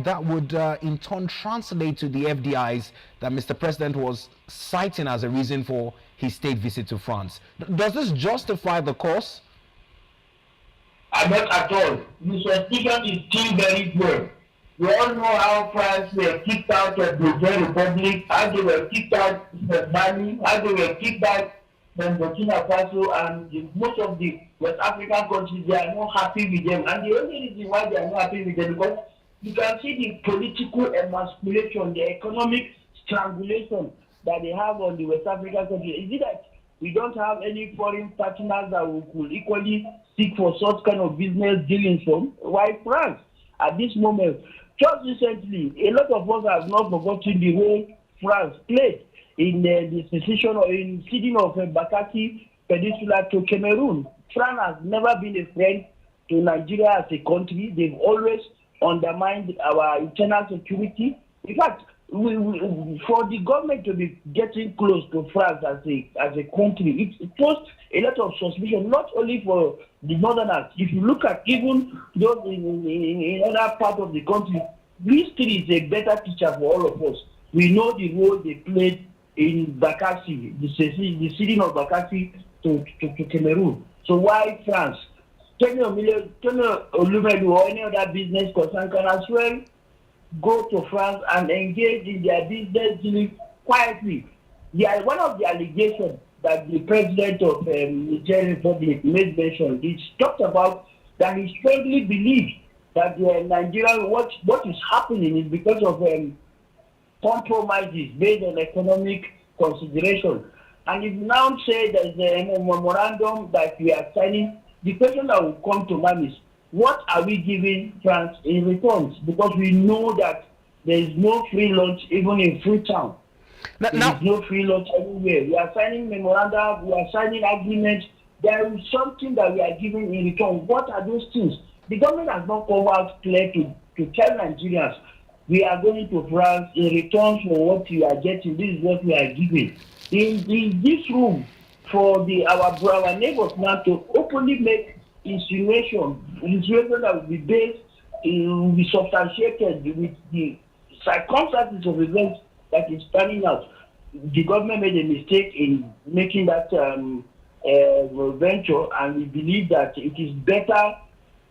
that would in turn translate to the FDIs that Mr. President was citing as a reason for his state visit to France. Does this justify the course? Not at all. The suspicion is still very poor. We all know how France were kicked out of the Benin Republic, how they were kicked out from Mali, how they were kicked out from Burkina Faso, and most of the West African countries, they are not happy with them. And the only reason why they are not happy with them because you can see the political emasculation, the economic strangulation that they have on the West African countries. Is it that we don't have any foreign partners that we could equally seek for such kind of business dealings from? Why France? At this moment, just recently, a lot of us have not forgotten the way France played in the secession or in ceding of Bakassi Peninsula to Cameroon. France has never been a friend to Nigeria as a country. They've always undermined our internal security. In fact, for the government to be getting close to France as a country, it posed a lot of suspicion, not only for the northerners. If you look at even those in other parts of the country, history is a better teacher for all of us. We know the role they played in Bakassi, the ceding of Bakassi to Cameroon. So why France? Kenny Olumelu or any other business concern can as well go to France and engage in their business dealing quietly. One of the allegations that the president of the Nigeria Republic made mention, he talked about that he strongly believes that Nigeria, what is happening is because of compromises based on economic consideration. And if now say there's a memorandum that we are signing, the question that will come to mind is, what are we giving France in returns? Because we know that there is no free lunch even in Freetown. There is no free lunch everywhere. We are signing memoranda, we are signing agreements. There is something that we are giving in return. What are those things? The government has not come out clear to tell Nigerians, we are going to France in return for what you are getting. This is what we are giving. In this room for our neighbors now to openly make insinuation that will be based, will be substantiated with the circumstances of events that is panning out. The government made a mistake in making that venture, and we believe that it is better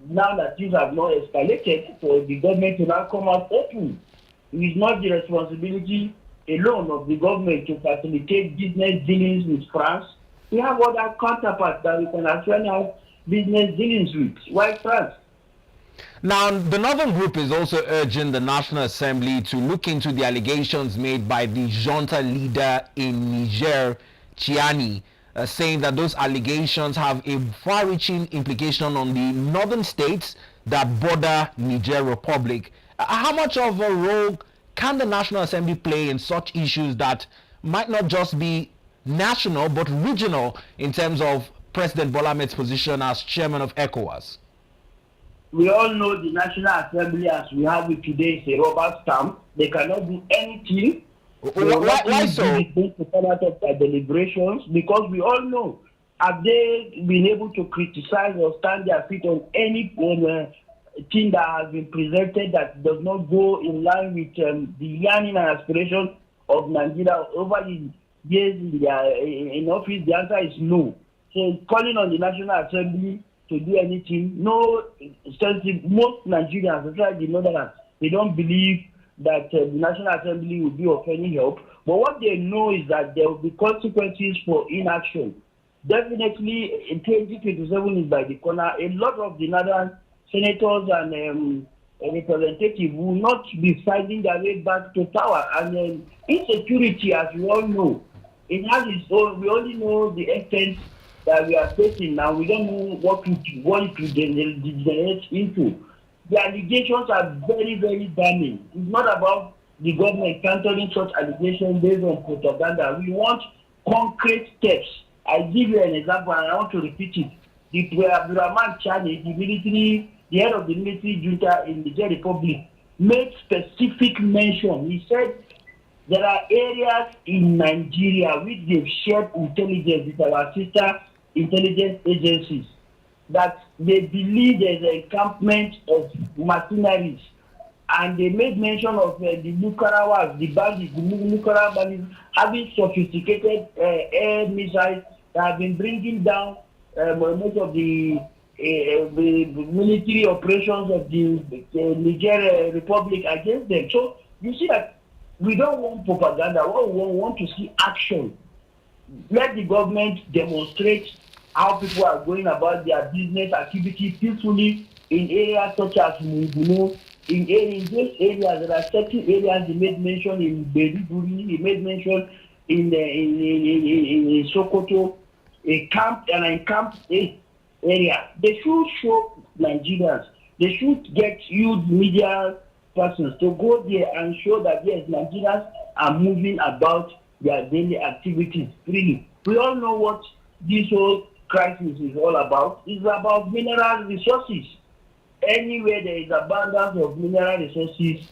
now that things have not escalated for the government to now come out open. It is not the responsibility alone of the government to facilitate business dealings with France. We have other counterparts that we can actually have business dealings with. Why France? Now, the Northern Group is also urging the National Assembly to look into the allegations made by the junta leader in Niger, Chiani, saying that those allegations have a far-reaching implication on the northern states that border Niger Republic. How much of a role can the National Assembly play in such issues that might not just be national but regional in terms of President Bola Ahmed's position as chairman of ECOWAS? We all know the National Assembly as we have it today is a rubber stamp. They cannot do anything. Why so? To come out of their deliberations, because we all know, have they been able to criticize or stand their feet on any thing that has been presented that does not go in line with the yearning and aspiration of Nigeria over the years in office? The answer is no. So calling on the National Assembly to do anything, no. Most Nigerians, especially the Northerners, they don't believe that the National Assembly will be of any help. But what they know is that there will be consequences for inaction. Definitely, in 2027 is by the corner. A lot of the Northern senators and representatives will not be finding their way back to power. And insecurity, as we all know, it has its own. We only know the extent that we are facing now. We don't know what it will degenerate into. The allegations are very, very damning. It's not about the government countering such allegations based on propaganda. We want concrete steps. I give you an example, and I want to repeat it. The Abdurrahman Chani, the head of the military junta in the Niger Republic, made specific mention. He said there are areas in Nigeria which they've shared intelligence with our sister intelligence agencies, that they believe there's an encampment of mercenaries and they made mention of the Nicaraguas, the bandits, the Nicaraguan bandits having sophisticated air missiles that have been bringing down most of the military operations of the Niger Republic against them. So you see that we don't want propaganda. What we want to see action. Let the government demonstrate how people are going about their business activity peacefully in areas such as Benue, in those areas. There are certain areas they made mention in Benue, they made mention in Sokoto, a camp and a camp area. They should show Nigerians. They should get huge media persons to go there and show that yes, Nigerians are moving about their daily activities freely. We all know what this whole crisis is all about. It's about mineral resources. Anywhere there is abundance of mineral resources,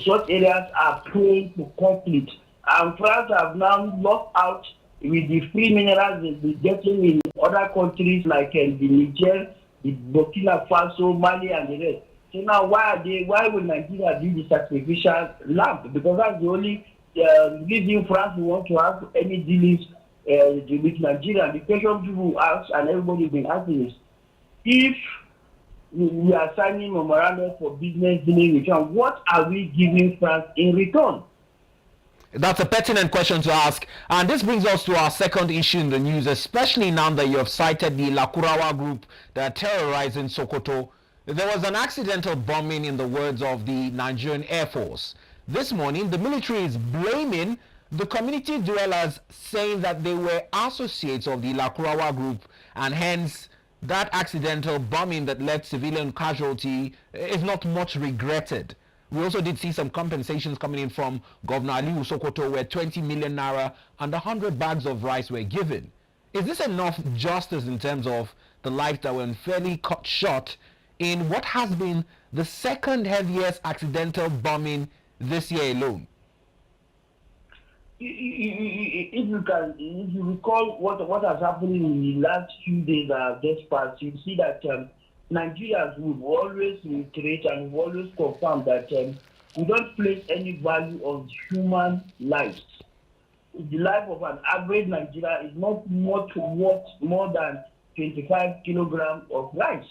such areas are prone to conflict. And France have now lost out with the free minerals they're getting in other countries like the Niger, the Burkina Faso, Mali, and the rest. So now why will Nigeria do the sacrificial lamb? Because that's the only reason France will want to have any dealings with Nigeria. The question people ask and everybody has been asking is, if we are signing memorandum for business dealing with France, what are we giving France in return? That's a pertinent question to ask. And this brings us to our second issue in the news, especially now that you have cited the Lakurawa group that terrorized in Sokoto. There was an accidental bombing, in the words of the Nigerian Air Force. This morning, the military is blaming the community dwellers, saying that they were associates of the Lakurawa group, and hence that accidental bombing that led civilian casualty is not much regretted. We also did see some compensations coming in from Governor Aliyu Sokoto, where 20 million naira and 100 bags of rice were given. Is this enough justice in terms of the lives that were unfairly cut short in what has been the second heaviest accidental bombing this year alone? If you recall what has happened in the last few days just past, you see that Nigerians will always reiterate and will always confirm that we don't place any value on human lives. The life of an average Nigerian is not much worth more than 25 kilograms of rice.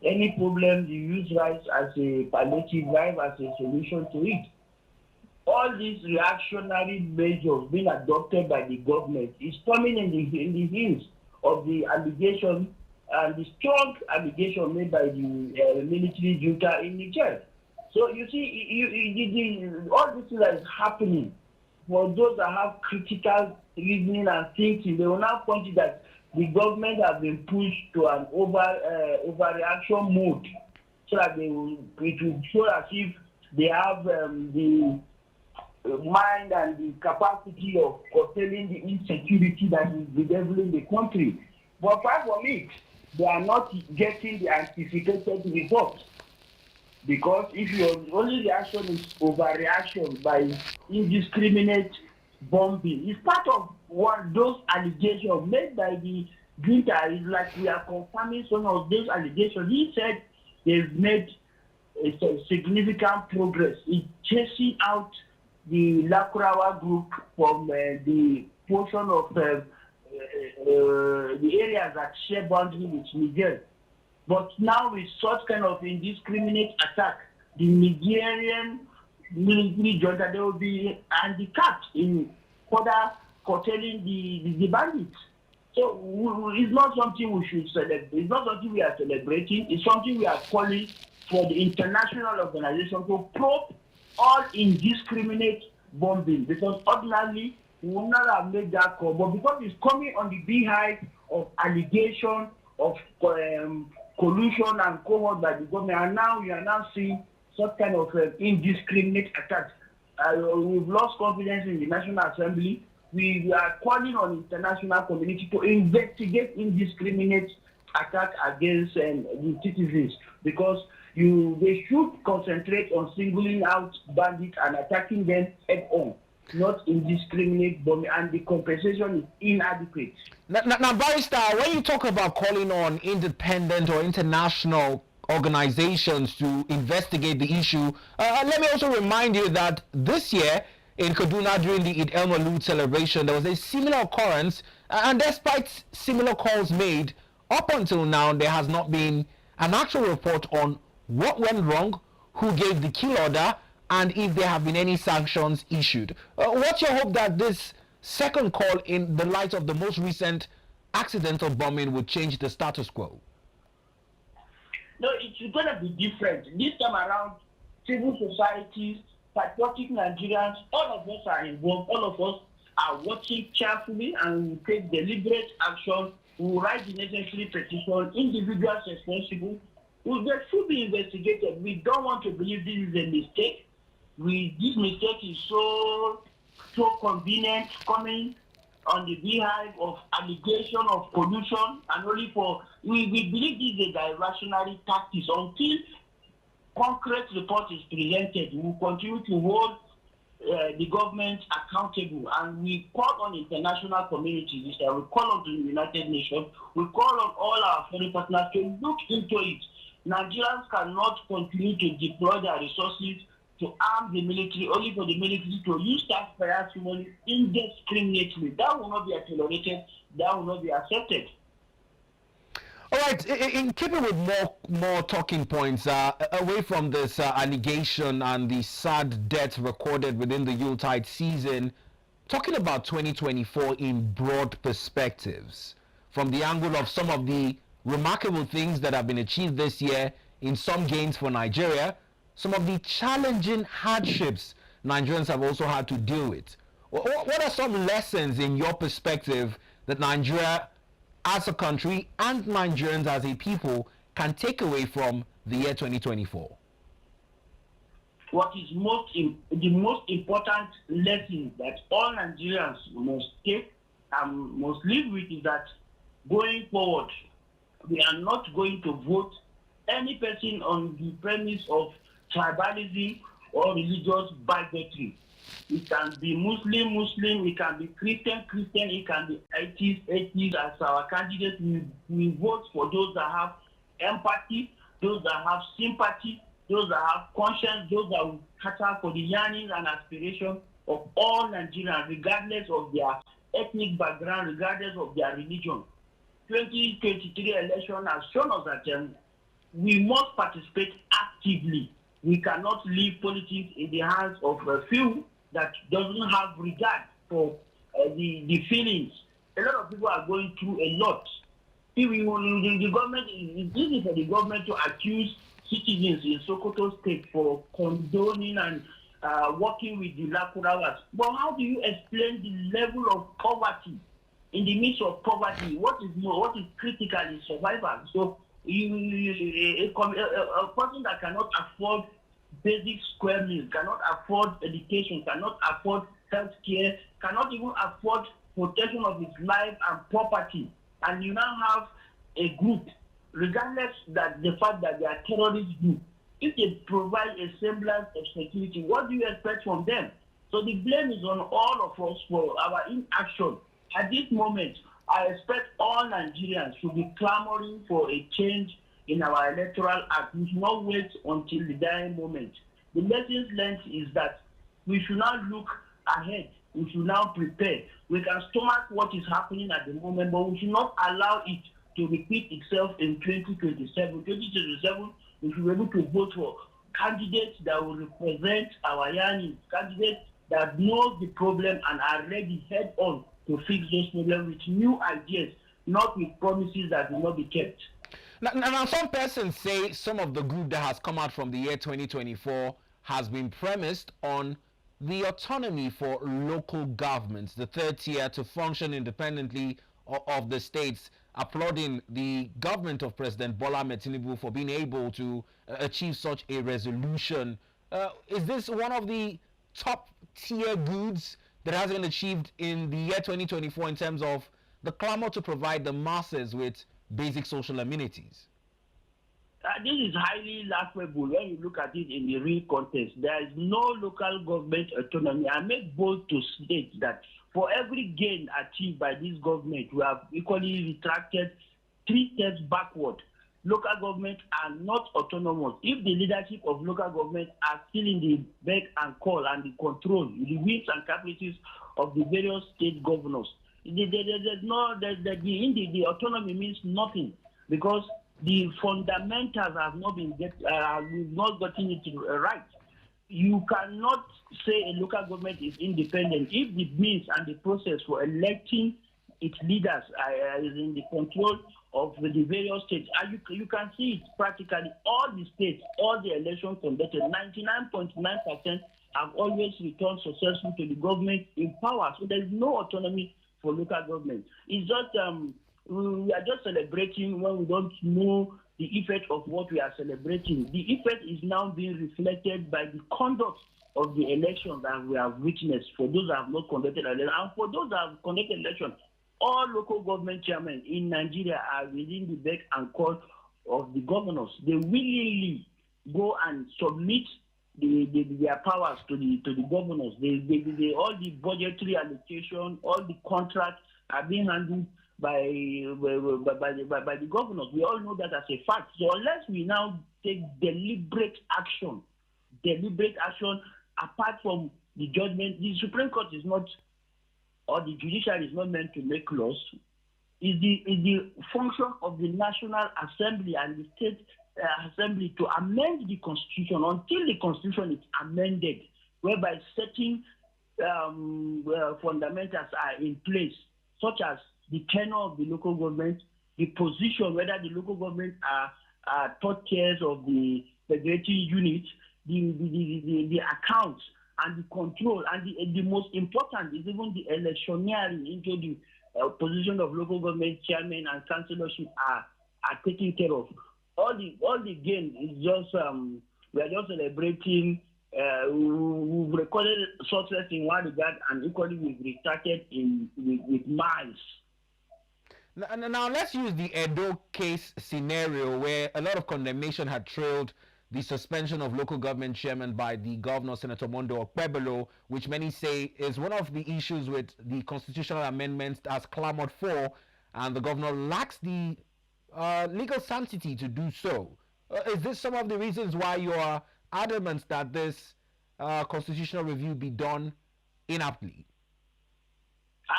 Any problem, you use rice as a palliative, rice as a solution to it. All these reactionary measures being adopted by the government is coming in the heels of the allegation and the strong allegation made by the military junta in Niger. So you see, all this that is happening, for those that have critical reasoning and thinking, they will now point to that the government has been pushed to an overreaction mode, so that it will show as if they have the mind and the capacity of curtailing the insecurity that is bedeviling the country. But far from it, they are not getting the anticipated results. Because if your only reaction is overreaction by indiscriminate bombing, it's part of those allegations made by the junta. It's like we are confirming some of those allegations. He said they've made a significant progress in chasing out the Lakurawa group from the portion of the areas that share boundary with Niger. But now with such kind of indiscriminate attack, the Nigerian military junta, they will be handicapped in further curtailing the bandits. So it's not something we should celebrate. It's not something we are celebrating. It's something we are calling for the international organization to probe all indiscriminate bombing. Because ordinarily, we would not have made that call. But because it's coming on the beehive of allegation of collusion and cohort by the government, and now we are now seeing such kind of indiscriminate attacks. We've lost confidence in the National Assembly. We are calling on the international community to investigate indiscriminate attack against the citizens, because they should concentrate on singling out bandits and attacking them head on, not indiscriminate bombing, and the compensation is inadequate. Now, Barrister, when you talk about calling on independent or international organizations to investigate the issue. Let me also remind you that this year in Kaduna during the Eid el Maulud celebration, there was a similar occurrence, and despite similar calls made, up until now, there has not been an actual report on what went wrong, who gave the kill order, and if there have been any sanctions issued. What's your hope that this second call, in the light of the most recent accidental bombing, would change the status quo? No, it's going to be different. This time around, civil societies, patriotic Nigerians, all of us are involved. All of us are watching carefully and we take deliberate action. We will write the necessary petition. Individuals responsible, they should be investigated. We don't want to believe this is a mistake. This mistake is so convenient, coming on the beehive of allegation of collusion, and only for we believe this is a diversionary tactics. Until concrete report is presented, we will continue to hold the government accountable, and we call on international communities. We call on the United Nations. We call on all our foreign partners to look into it. Nigerians cannot continue to deploy their resources to arm the military, only for the military to use taxpayers' money indiscriminately. That will not be tolerated. That will not be accepted. All right, in keeping with more talking points, away from this allegation and the sad deaths recorded within the Yuletide season, talking about 2024 in broad perspectives, from the angle of some of the remarkable things that have been achieved this year, in some gains for Nigeria, some of the challenging hardships Nigerians have also had to deal with. What are some lessons in your perspective that Nigeria as a country and Nigerians as a people can take away from the year 2024? What is the most important lesson that all Nigerians must take and must live with is that going forward, we are not going to vote any person on the premise of tribalism or religious bigotry. It can be Muslim, it can be Christian, it can be atheist. As our candidates, we vote for those that have empathy, those that have sympathy, those that have conscience, those that will cater for the yearnings and aspirations of all Nigerians, regardless of their ethnic background, regardless of their religion. 2023 election has shown us that we must participate actively. We cannot leave politics in the hands of a few that doesn't have regard for the feelings. A lot of people are going through a lot. The government, it's easy for the government to accuse citizens in Sokoto state for condoning and working with the Lakurawas. But how do you explain the level of poverty in the midst of poverty? What is critical is survival. So a person that cannot afford basic square meals, cannot afford education, cannot afford health care, cannot even afford protection of his life and property, and you now have a group, regardless that the fact that they are terrorist group, if they provide a semblance of security, what do you expect from them? So the blame is on all of us for our inaction. At this moment, I expect all Nigerians should be clamoring for a change in our electoral act. We should not wait until the dying moment. The lessons learned is that we should now look ahead. We should now prepare. We can stomach what is happening at the moment, but we should not allow it to repeat itself in 2027. 2027, we should be able to vote for candidates that will represent our yearnings, candidates that know the problem and are ready head on to fix those problems with new ideas, not with promises that will not be kept. Now, some persons say some of the good that has come out from the year 2024 has been premised on the autonomy for local governments, the third tier, to function independently of the states, applauding the government of President Bola Ahmed Tanimu for being able to achieve such a resolution. Is this one of the top tier goods that has been achieved in the year 2024 in terms of the clamor to provide the masses with basic social amenities? This is highly laughable when you look at it in the real context. There is no local government autonomy. I make bold to state that for every gain achieved by this government, we have equally retracted 3 steps backward. local governments are not autonomous. If the leadership of local government are still in the beck and call and the control, the whims and caprices of the various state governors, the autonomy means nothing, because the fundamentals have not been we've not gotten it right. You cannot say a local government is independent if the means and the process for electing its leaders is in the control of the various states. And you can see it practically all the states, all the elections conducted, 99.9% have always returned successful to the government in power. So there is no autonomy for local government. It's just we are just celebrating when we don't know the effect of what we are celebrating. The effect is now being reflected by the conduct of the election that we have witnessed for those that have not conducted elections. And for those that have conducted elections, all local government chairmen in Nigeria are within the beck and call of the governors. They willingly go and submit their powers to the governors. All the budgetary allocation, all the contracts are being handled by the governors. We all know that as a fact. So unless we now take deliberate action apart from the judgment, the Supreme Court is not, or the judiciary is not meant to make laws. Is the function of the National Assembly and the State Assembly to amend the Constitution until the Constitution is amended, whereby certain fundamentals are in place, such as the tenure of the local government, the position, whether the local government are third tiers of the regulatory unit, the accounts and the control, and the most important is even the electioneering into the position of local government chairman and councillorship are taken care of. All the gain is just we are just celebrating. We've recorded success in one regard, and equally we've restarted with miles. Now let's use the Edo case scenario where a lot of condemnation had trailed the suspension of local government chairman by the governor, Senator Mondo Okpebolo, which many say is one of the issues with the constitutional amendments as clamored for, and the governor lacks the legal sanctity to do so. Is this some of the reasons why you are adamant that this constitutional review be done inaptly?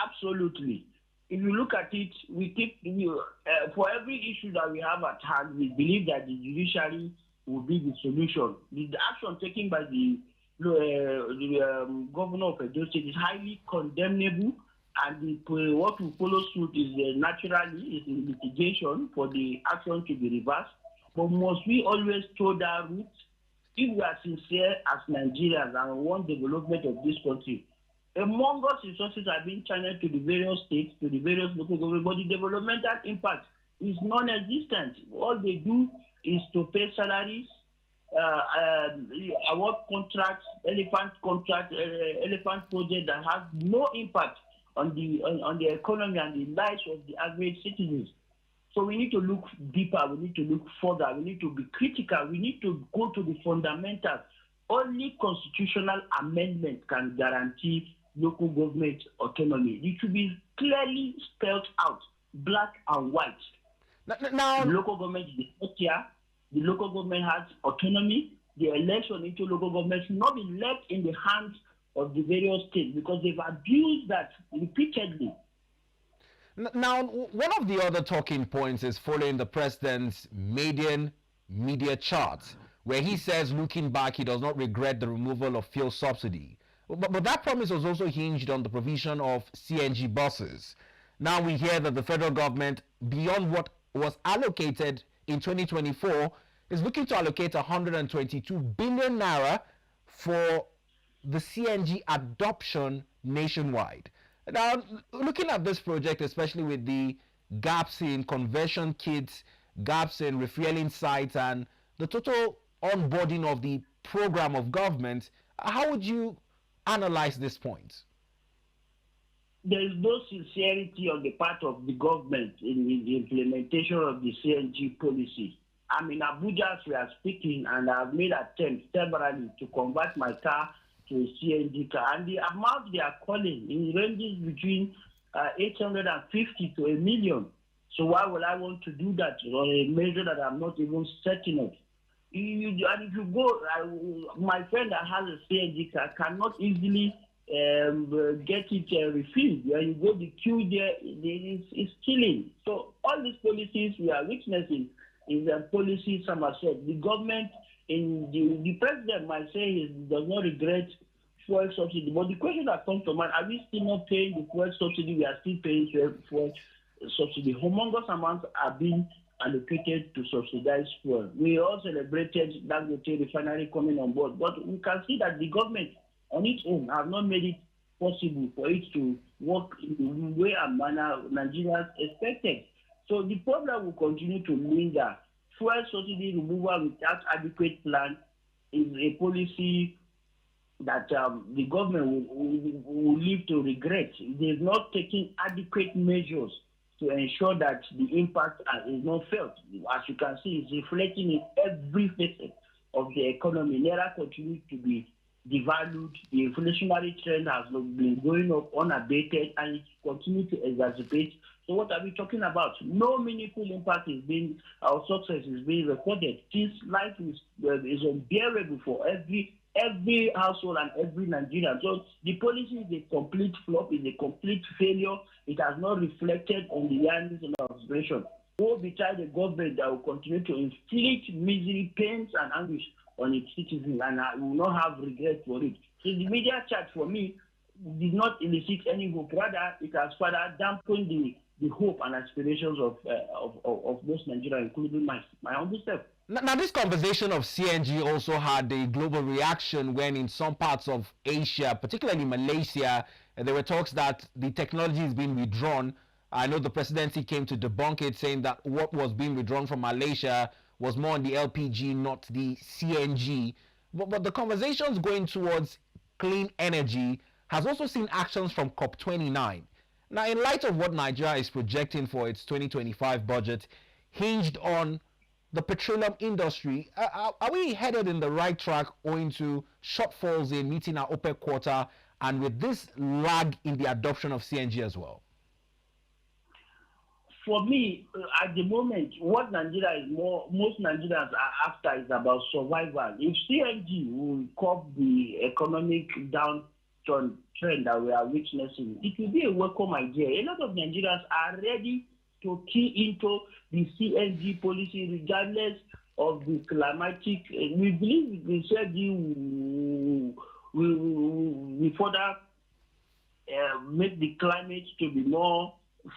Absolutely. If you look at it, for every issue that we have at hand, we believe that the judiciary will be the solution. The action taken by the governor of Edo State is highly condemnable, and what will follow suit is naturally is litigation for the action to be reversed. But must we always toe that route? If we are sincere as Nigerians and want development of this country, among us resources are being channeled to the various states, to the various local governments, but the developmental impact is non-existent. All they do is to pay salaries, award contracts, elephant project that has no impact on the economy and the lives of the average citizens. So we need to look deeper, we need to look further, we need to be critical, we need to go to the fundamentals. Only constitutional amendment can guarantee local government autonomy. It should be clearly spelled out, black and white. Now, the local government is the tier. The local government has autonomy. The election into local government should not be left in the hands of the various states because they've abused that repeatedly. Now, one of the other talking points is following the president's maiden media charts, where he says, looking back, he does not regret the removal of fuel subsidy. But that promise was also hinged on the provision of CNG buses. Now we hear that the federal government, beyond what was allocated in 2024, is looking to allocate 122 billion naira for the CNG adoption nationwide. Now, looking at this project, especially with the gaps in conversion kits, gaps in refueling sites, and the total onboarding of the program of government, how would you analyze this point? There is no sincerity on the part of the government in the implementation of the CNG policy. I'm in Abuja as we are speaking, and I've made attempts severally to convert my car to a CNG car. And the amount they are calling in ranges between 850 to 1 million. So why would I want to do that on a measure that I'm not even setting up? And if you go, my friend that has a CNG car cannot easily get it refilled. When you go the queue there, it's killing. So all these policies we are witnessing is a policy somersault. The government, the president might say he does not regret fuel subsidy, but the question that comes to mind: are we still not paying the fuel subsidy? We are still paying fuel subsidy. Humongous amounts are being allocated to subsidize fuel. We all celebrated Dangote refinery coming on board, but we can see that the government on its own have not made it possible for it to work in the way and manner Nigerians expected. So the problem will continue to linger. Fuel subsidy removal without adequate plan is a policy that the government will live to regret. They've not taken adequate measures to ensure that the impact is not felt. As you can see, it's reflecting in every facet of the economy. Naira continues to be devalued. The inflationary trend has been going up unabated, and it continues to exacerbate. So what are we talking about? No meaningful impact is being, our success is being recorded. This life is unbearable for every household and every Nigerian. So the policy is a complete flop, is a complete failure. It has not reflected on the yearnings and aspiration. Woe betide the government that will continue to inflict misery, pains, and anguish on its citizens, and I will not have regret for it. So the media chat for me did not elicit any hope. Rather, it has further dampened the hope and aspirations of most Nigerians, including my own self. Now, this conversation of CNG also had a global reaction when in some parts of Asia, particularly Malaysia, there were talks that the technology is being withdrawn. I know the presidency came to debunk it, saying that what was being withdrawn from Malaysia was more on the LPG, not the CNG. But the conversations going towards clean energy has also seen actions from COP29. Now, in light of what Nigeria is projecting for its 2025 budget, hinged on the petroleum industry, are we headed in the right track owing to shortfalls in meeting our OPEC quota and with this lag in the adoption of CNG as well? For me, at the moment, what Nigeria is most Nigerians are after is about survival. If CNG will curb the economic downturn trend that we are witnessing, it will be a welcome idea. A lot of Nigerians are ready to key into the CNG policy regardless of the climatic. We believe the CNG will further make the climate to be more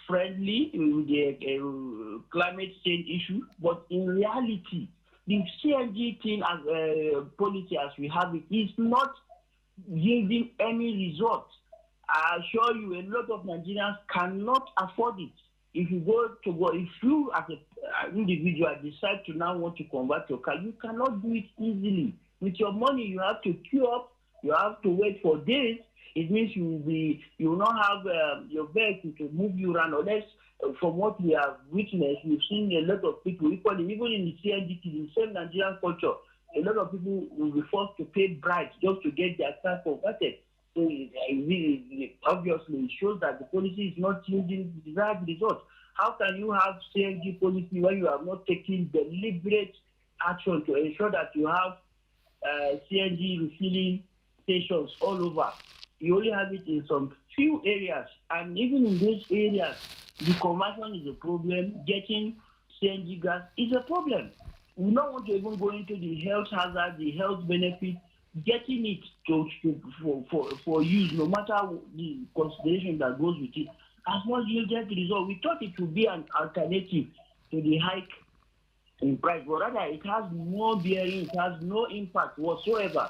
friendly with the climate change issue, but in reality, the CNG thing as a policy as we have it is not yielding any results. I assure you, a lot of Nigerians cannot afford it. If you as an individual decide to now want to convert your car, you cannot do it easily. With your money, you have to queue up, you have to wait for days. It means you will not have your vehicle to move you around, unless from what we have witnessed, we've seen a lot of people, equally, even in the CNDT, the same Nigerian culture, a lot of people will be forced to pay bribes just to get their car converted. So obviously, it shows that the policy is not yielding the desired results. How can you have CNG policy when you have not taken deliberate action to ensure that you have CNG refilling stations all over? You only have it in some few areas, and even in those areas, the conversion is a problem. Getting CNG gas is a problem. We don't want to even go into the health hazard, the health benefit. Getting it for use, no matter the consideration that goes with it, has not yielded the result. We thought it would be an alternative to the hike in price, but rather it has no bearing, it has no impact whatsoever.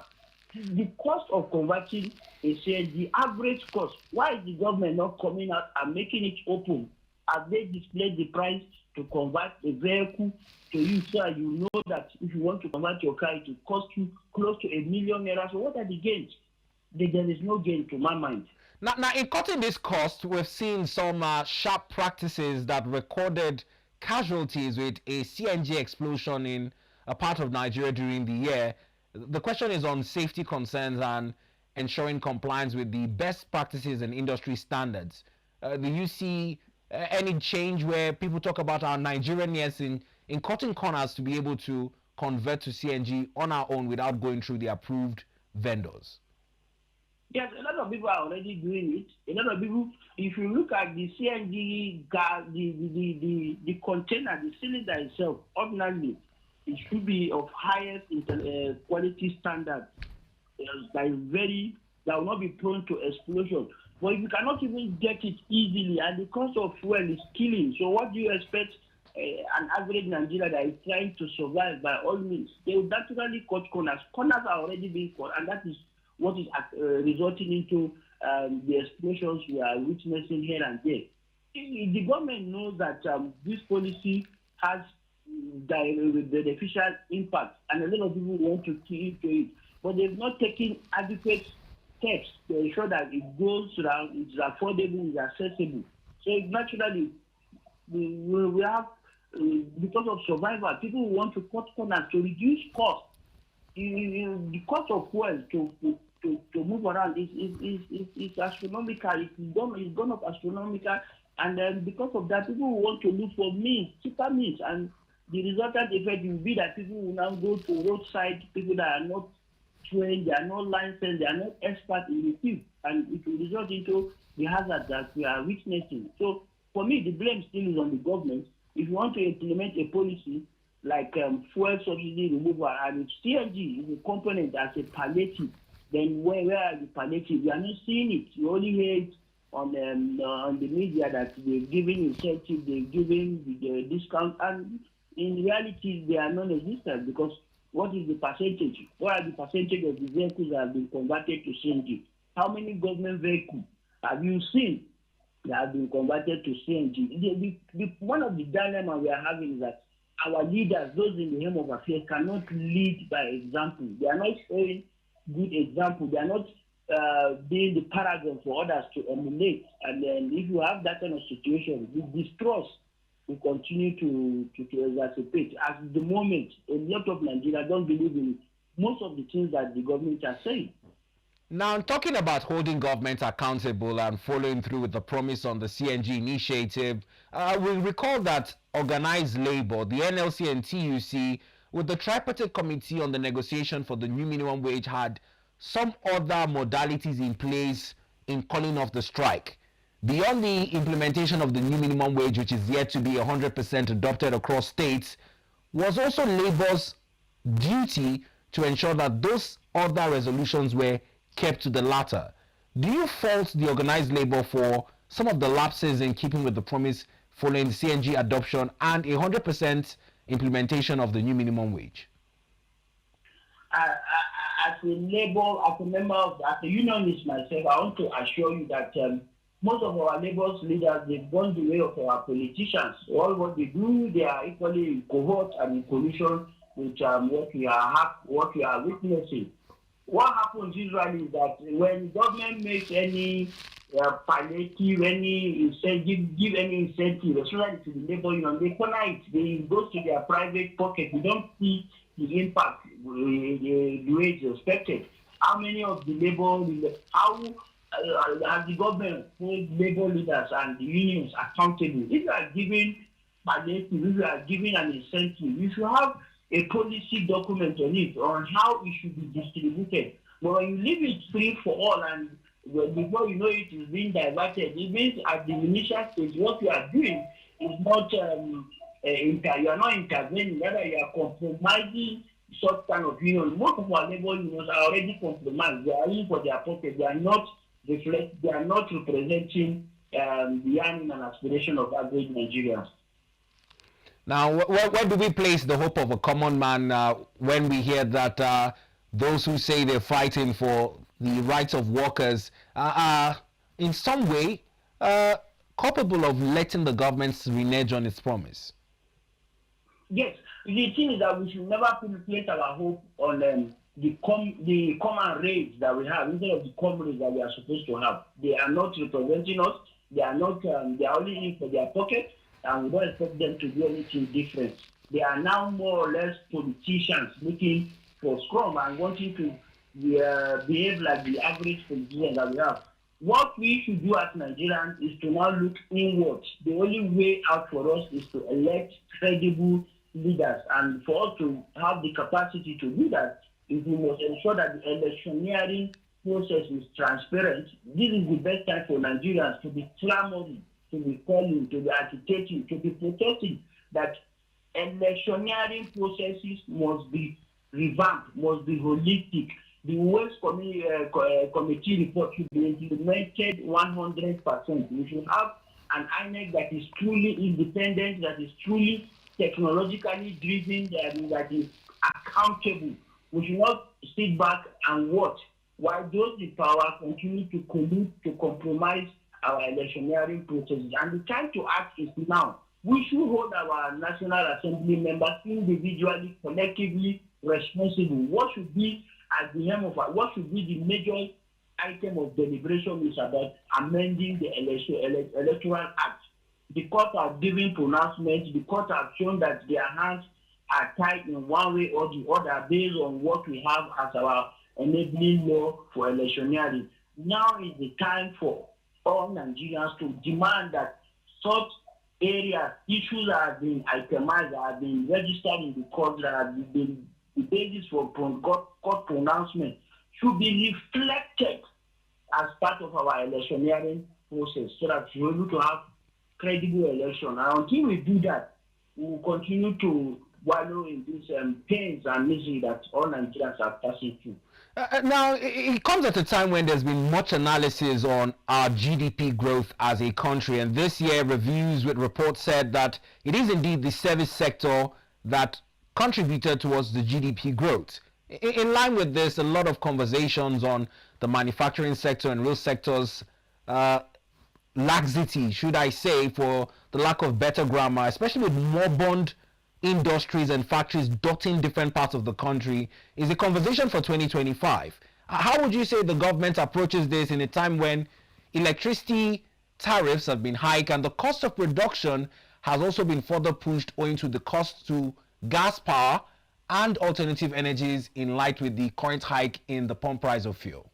The cost of converting a CNG, average cost, why is the government not coming out and making it open? Have they displayed the price to convert a vehicle to you, so you know that if you want to convert your car, it will cost you close to ₦1 million. So what are the gains? There is no gain to my mind. Now, in cutting this cost, we've seen some sharp practices that recorded casualties with a CNG explosion in a part of Nigeria during the year. The question is on safety concerns and ensuring compliance with the best practices and industry standards. Do you see any change where people talk about our Nigerian yes in cutting corners to be able to convert to CNG on our own without going through the approved vendors? Yes, a lot of people are already doing it. A lot of people, if you look at the CNG gas, the container, the cylinder itself, ordinarily, it should be of highest quality standard. That will not be prone to explosion. But if you cannot even get it easily, and the cost of fuel is killing, so what do you expect an average Nigerian that is trying to survive by all means? They will naturally cut corners. Corners are already being cut, and that is what is resulting into the explosions we are witnessing here and there. The government knows that this policy has beneficial impact, and a lot of people want to key into it, but they've not taken adequate steps to ensure that it goes around, it's affordable, it's accessible. So naturally, we have, because of survival, people want to cut corners to reduce cost. The cost of fuel to move around is astronomical. It's gone up astronomical, and then because of that, people want to look for cheaper means, and the resultant effect will be that people will now go to roadside, people that are not trained, they are not licensed, they are not experts in the field, and it will result into the hazard that we are witnessing. So for me, the blame still is on the government. If you want to implement a policy like fuel subsidy removal, and if CNG is a component as a palliative, then where are the palliative? We are not seeing it. You only hear it on the media that they're giving incentive, they're giving the discount, and in reality, they are non-existent, because what is the percentage? What are the percentage of the vehicles that have been converted to CNG? How many government vehicles have you seen that have been converted to CNG? One of the dilemmas we are having is that our leaders, those in the helm of affairs, cannot lead by example. They are not showing good example. They are not being the paragon for others to emulate. And then if you have that kind of situation, the distrust will continue to exacerbate. At the moment, a lot of Nigerians don't believe in most of the things that the government are saying. Now, talking about holding government accountable and following through with the promise on the CNG initiative, we recall that organized labor, the NLC and TUC, with the tripartite committee on the negotiation for the new minimum wage, had some other modalities in place in calling off the strike. Beyond the implementation of the new minimum wage, which is yet to be 100% adopted across states, was also Labour's duty to ensure that those other resolutions were kept to the latter. Do you fault the organized labor for some of the lapses in keeping with the promise following the CNG adoption and 100% implementation of the new minimum wage? As a member of, as a unionist myself, I want to assure you that most of our labor leaders, they've gone the way of our politicians. All what they do, they are equally in cohort and in collision with what we are witnessing. What happens usually is that when government makes any palliative, any incentive, give any incentive, especially to the labor union, they corner it. They go to their private pocket. We don't see the impact the way it's expected. How many of the how has the government hold labor leaders and the unions accountable? If you are giving palliative, if you are giving an incentive, you should have a policy document on it, on how it should be distributed. But when you leave it free for all, and before you know it is being diverted, it means at the initial stage, what you are doing is not, you are not intervening, rather you are compromising such kind of union. Most of our labor unions are already compromised. They are in for their pocket. They are not representing the yearning and aspiration of average Nigerians. Now, where do we place the hope of a common man when we hear that those who say they're fighting for the rights of workers are in some way culpable of letting the government renege on its promise? Yes, the thing is that we should never place our hope on the common race that we have instead of the comrades that we are supposed to have. They are not representing us. They are not. They are only in for their pocket, and we don't expect them to do anything different. They are now more or less politicians looking for scrum and wanting to behave like the average politician that we have. What we should do as Nigerians is to now look inward. The only way out for us is to elect credible leaders. And for us to have the capacity to do that, is we must ensure that the electioneering process is transparent. This is the best time for Nigerians to be clamoring, to be calling, to be agitating, to be protesting that electioneering processes must be revamped, must be holistic. The Waste Committee report should be implemented 100%. We should have an INEC that is truly independent, that is truly technologically driven, that is accountable. We should not sit back and watch while those in power continue to collude, to compromise our electioneering processes. And the time to act is now. We should hold our National Assembly members individually, collectively responsible. What should be at the end of what should be the major item of deliberation is about amending the Electoral Act. The court have given pronouncements. The court have shown that their hands are tied in one way or the other based on what we have as our enabling law for electioneering. Now is the time for all Nigerians to demand that such areas, issues that have been itemized, that have been registered in the court, that have been the basis for court pronouncement, should be reflected as part of our electioneering process so that we're able to have credible election. And until we do that, we will continue to wallow in these pains and misery that all Nigerians are passing through. Now, it comes at a time when there's been much analysis on our GDP growth as a country, and this year reviews with reports said that it is indeed the service sector that contributed towards the GDP growth. In line with this, a lot of conversations on the manufacturing sector and real sectors laxity, should I say, for the lack of better grammar, especially with moribund industries and factories dotting different parts of the country, is a conversation for 2025. How would you say the government approaches this in a time when electricity tariffs have been hiked and the cost of production has also been further pushed owing to the cost to gas power and alternative energies in light with the current hike in the pump price of fuel?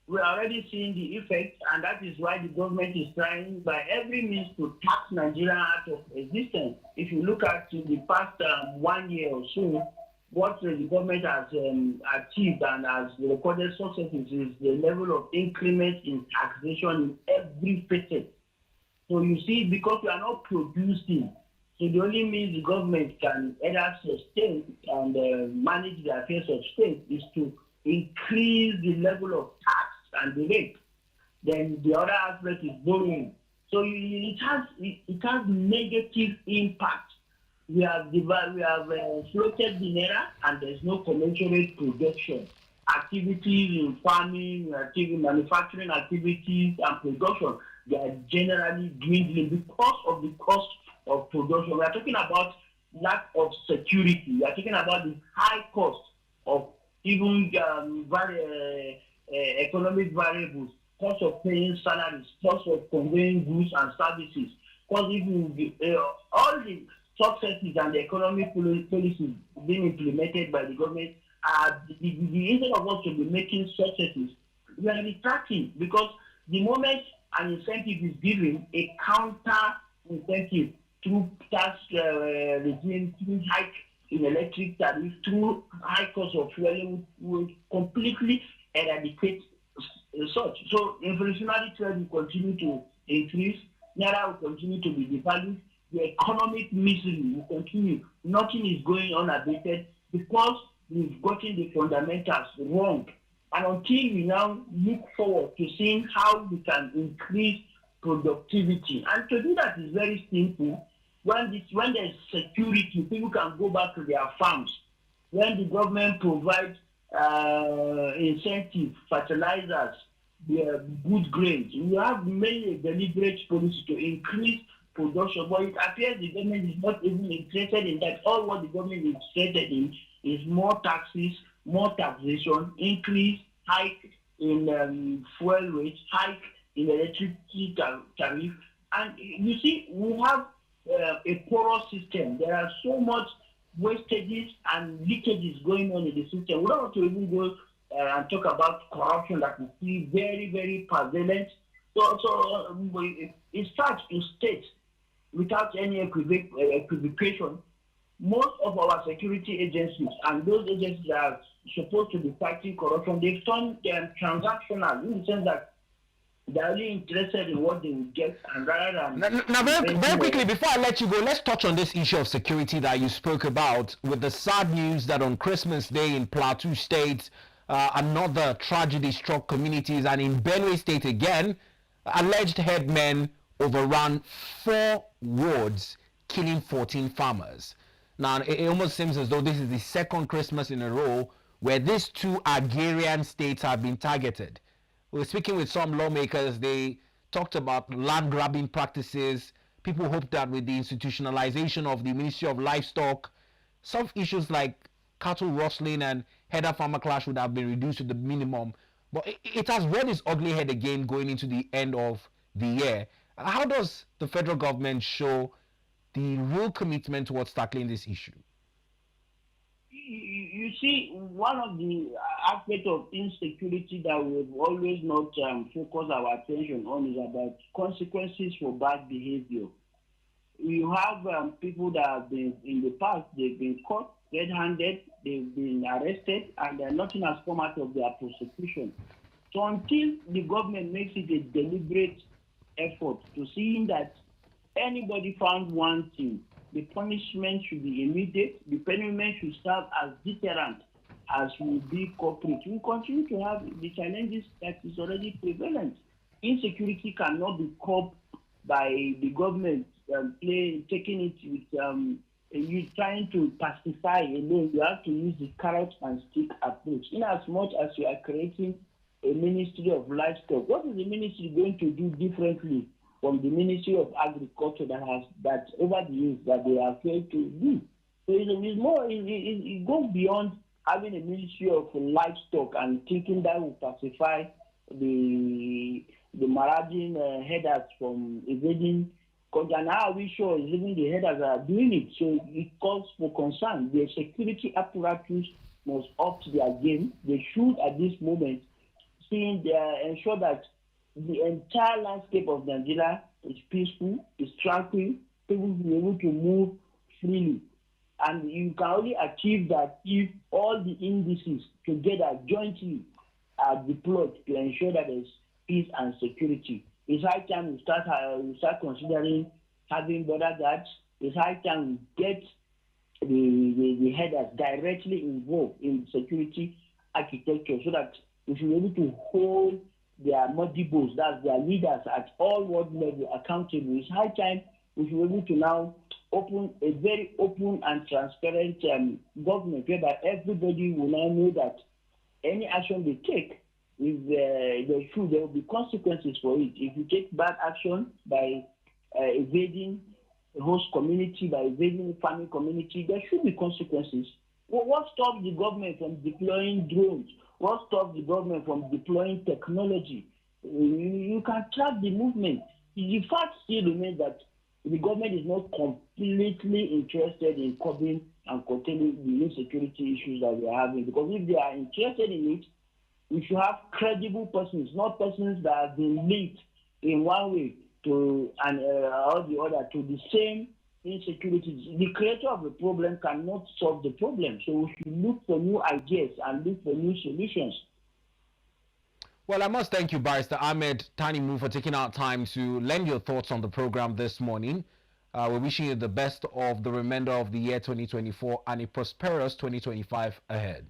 We're already seeing the effect, and that is why the government is trying by every means to tax Nigeria out of existence. If you look at the past 1 year or so, what the government has achieved and has recorded successes is the level of increment in taxation in every facet. So you see, because we are not producing, so the only means the government can either sustain and manage the affairs of state is to increase the level of tax and the rate. Then the other aspect is borrowing. So it has negative impact. We have floated the naira, and there's no commensurate production. Activities in farming, manufacturing activities and production, they are generally dwindling because of the cost of production. We are talking about lack of security. We are talking about the high cost of even economic variables, cost of paying salaries, cost of conveying goods and services, because even all the successes and the economic policies being implemented by the government are the instead of us to be making successes, we are retracting, because the moment an incentive is given, a counter incentive through tax regime, through hike in electric tariff, through high cost of fuel, will completely eradicate such. So inflationary trend will continue to increase, naira will continue to be devalued, the economic misery will continue. Nothing is going unabated because we've gotten the fundamentals wrong. And until we now look forward to seeing how we can increase productivity, and to do that is very simple. When there's security, people can go back to their farms. When the government provides incentive, fertilizers, good grains, we have many deliberate policy to increase production, but it appears the government is not even interested in that. All what the government is interested in is more taxes, more taxation, increase, hike in fuel rates, hike in electricity tariff. And you see, we have a porous system. There are so much wastages and leakages going on in the system. We don't want to even go and talk about corruption that we see very, very prevalent. It starts to state, without any equivocation, most of our security agencies and those agencies that are supposed to be fighting corruption, they've turned them transactional in the sense that they're only interested in what they will get, and rather than now very quickly, before I let you go, let's touch on this issue of security that you spoke about, with the sad news that on Christmas Day in Plateau State, another tragedy struck communities, and in Benue State again, alleged headmen overran 4 wards, killing 14 farmers. Now, it almost seems as though this is the second Christmas in a row where these 2 agrarian states have been targeted. We were speaking with some lawmakers. They talked about land grabbing practices. People hope that with the institutionalization of the Ministry of Livestock, some issues like cattle rustling and header farmer clash would have been reduced to the minimum. But it has reared its ugly head again going into the end of the year. How does the federal government show the real commitment towards tackling this issue? You see, one of the aspects of insecurity that we've always not focused our attention on is about consequences for bad behavior. You have people that have been, in the past, they've been caught red-handed, they've been arrested, and nothing has come out of their prosecution. So until the government makes it a deliberate effort to see that anybody found wanting, the punishment should be immediate, the punishment should serve as deterrent as will be corporate. We continue to have the challenges that is already prevalent. Insecurity cannot be coped by the government taking it with you trying to pacify alone. You have to use the carrot and stick approach. In as much as you are creating a Ministry of Livestock, what is the ministry going to do differently from the Ministry of Agriculture that over the years that they are failed to do? So it goes beyond having a Ministry of Livestock and thinking that will pacify the marauding headers from evading. And how are we sure even the headers are doing it? So it calls for concern. The security apparatus must up to their game. They should, at this moment, ensure that the entire landscape of Nigeria is peaceful, is tranquil, people will be able to move freely. And you can only achieve that if all the indices together jointly are deployed to ensure that there's peace and security. It's high time we start considering having border guards. It's high time we get the headers directly involved in security architecture so that we should be able to hold their modibos, that's their leaders at all world level, accountable. It's high time we should be able to now open a very open and transparent government whereby everybody will now know that any action they take, there will be consequences for it. If you take bad action by evading the host community, by evading the farming community, there should be consequences. What stops the government from deploying drones? What stops the government from deploying technology? You can track the movement. The fact still remains that the government is not completely interested in curbing and containing the insecurity issues that we are having. Because if they are interested in it, we should have credible persons, not persons that have been linked in one way to or the other to the same insecurity. The creator of the problem cannot solve the problem. So we should look for new ideas and look for new solutions. Well, I must thank you, Barrister Ahmed Tanimu, for taking out time to lend your thoughts on the program this morning. We're wishing you the best of the remainder of the year 2024 and a prosperous 2025 ahead.